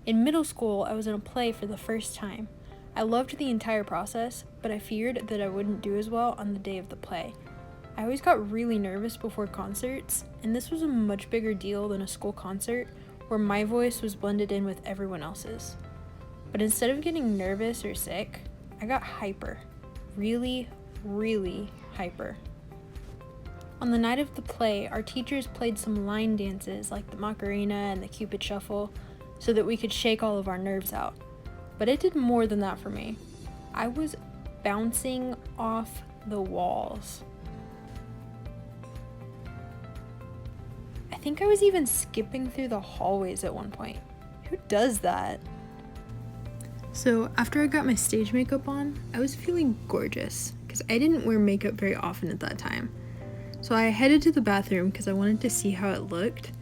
In middle school, I was in a play for the first time. I loved the entire process, but I feared that I wouldn't do as well on the day of the play. I always got really nervous before concerts, and this was a much bigger deal than a school concert where my voice was blended in with everyone else's. But instead of getting nervous or sick, I got hyper. Really, really hyper. On the night of the play, our teachers played some line dances like the Macarena and the Cupid Shuffle so that we could shake all of our nerves out. But it did more than that for me. I was bouncing off the walls. I think I was even skipping through the hallways at one point. Who does that? So after I got my stage makeup on, I was feeling gorgeous because I didn't wear makeup very often at that time. So I headed to the bathroom because I wanted to see how it looked.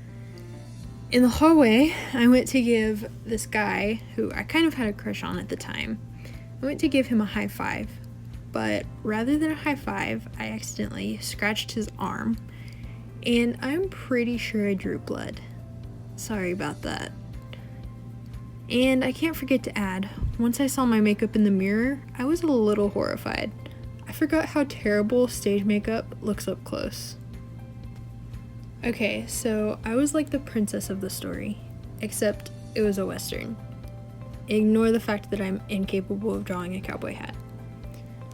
In the hallway, I went to give this guy, who I kind of had a crush on at the time, I went to give him a high five. But rather than a high five, I accidentally scratched his arm, and I'm pretty sure I drew blood. Sorry about that. And I can't forget to add, once I saw my makeup in the mirror, I was a little horrified. I forgot how terrible stage makeup looks up close. Okay, so I was like the princess of the story, except it was a Western. Ignore the fact that I'm incapable of drawing a cowboy hat.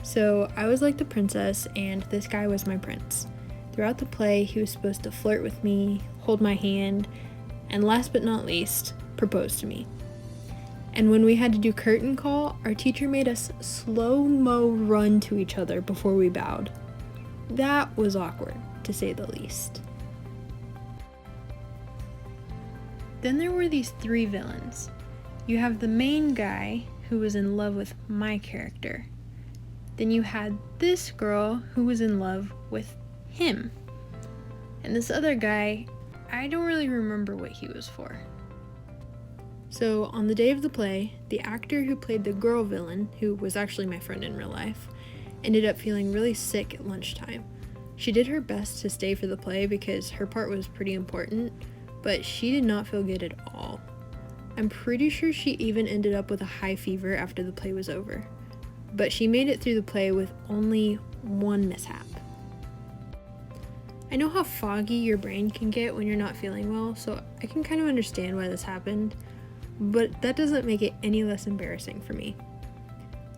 So I was like the princess, and this guy was my prince. Throughout the play, he was supposed to flirt with me, hold my hand, and last but not least, propose to me. And when we had to do curtain call, our teacher made us slow-mo run to each other before we bowed. That was awkward, to say the least. Then there were these three villains. You have the main guy, who was in love with my character. Then you had this girl, who was in love with him. And this other guy, I don't really remember what he was for. So on the day of the play, the actor who played the girl villain, who was actually my friend in real life, ended up feeling really sick at lunchtime. She did her best to stay for the play because her part was pretty important, but she did not feel good at all. I'm pretty sure she even ended up with a high fever after the play was over. But she made it through the play with only one mishap. I know how foggy your brain can get when you're not feeling well, so I can kind of understand why this happened, but that doesn't make it any less embarrassing for me.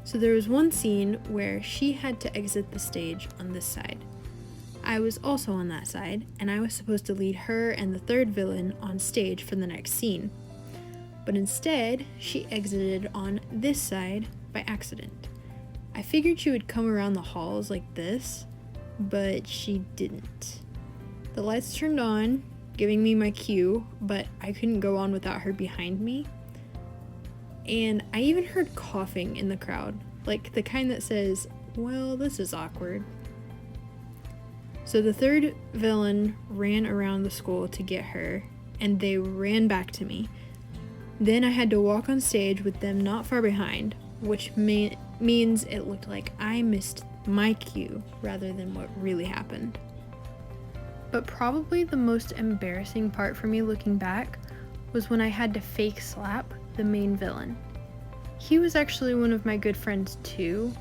So there was one scene where she had to exit the stage on this side. I was also on that side, and I was supposed to lead her and the third villain on stage for the next scene. But instead, she exited on this side by accident. I figured she would come around the halls like this, but she didn't. The lights turned on, giving me my cue, but I couldn't go on without her behind me. And I even heard coughing in the crowd, like the kind that says, "Well, this is awkward." So the third villain ran around the school to get her, and they ran back to me. Then I had to walk on stage with them not far behind, which means it looked like I missed my cue rather than what really happened. But probably the most embarrassing part for me looking back was when I had to fake slap the main villain. He was actually one of my good friends too,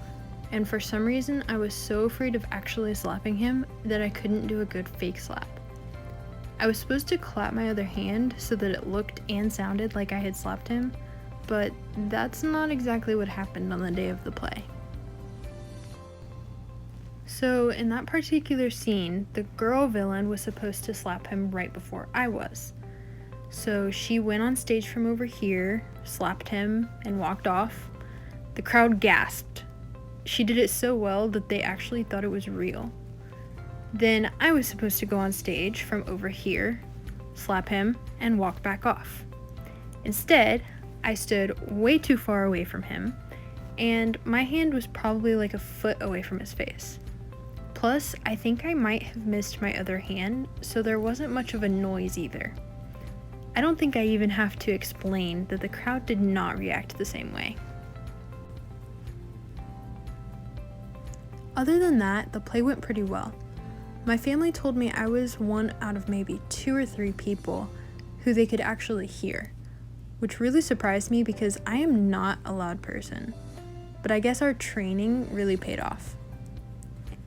and for some reason I was so afraid of actually slapping him that I couldn't do a good fake slap. I was supposed to clap my other hand so that it looked and sounded like I had slapped him, but that's not exactly what happened on the day of the play. So in that particular scene, the girl villain was supposed to slap him right before I was. So she went on stage from over here, slapped him, and walked off. The crowd gasped. She did it so well that they actually thought it was real. Then I was supposed to go on stage from over here, slap him, and walk back off. Instead, I stood way too far away from him, and my hand was probably like a foot away from his face. Plus, I think I might have missed my other hand, so there wasn't much of a noise either. I don't think I even have to explain that the crowd did not react the same way. Other than that, the play went pretty well. My family told me I was one out of maybe 2 or 3 people who they could actually hear, which really surprised me because I am not a loud person. But I guess our training really paid off.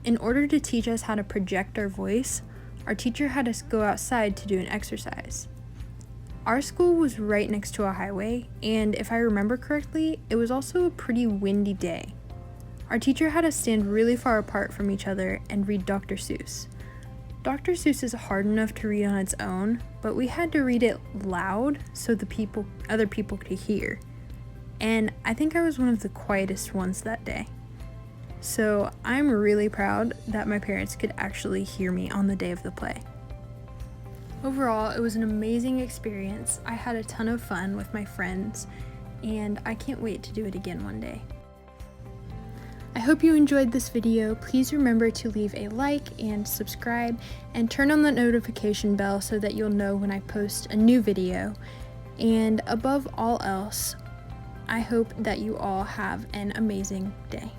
In order to teach us how to project our voice, our teacher had us go outside to do an exercise. Our school was right next to a highway, and if I remember correctly, it was also a pretty windy day. Our teacher had us stand really far apart from each other and read Dr. Seuss. Dr. Seuss is hard enough to read on its own, but we had to read it loud so other people could hear. And I think I was one of the quietest ones that day. So I'm really proud that my parents could actually hear me on the day of the play. Overall, it was an amazing experience. I had a ton of fun with my friends, and I can't wait to do it again one day. I hope you enjoyed this video. Please remember to leave a like and subscribe and turn on the notification bell so that you'll know when I post a new video. And above all else, I hope that you all have an amazing day.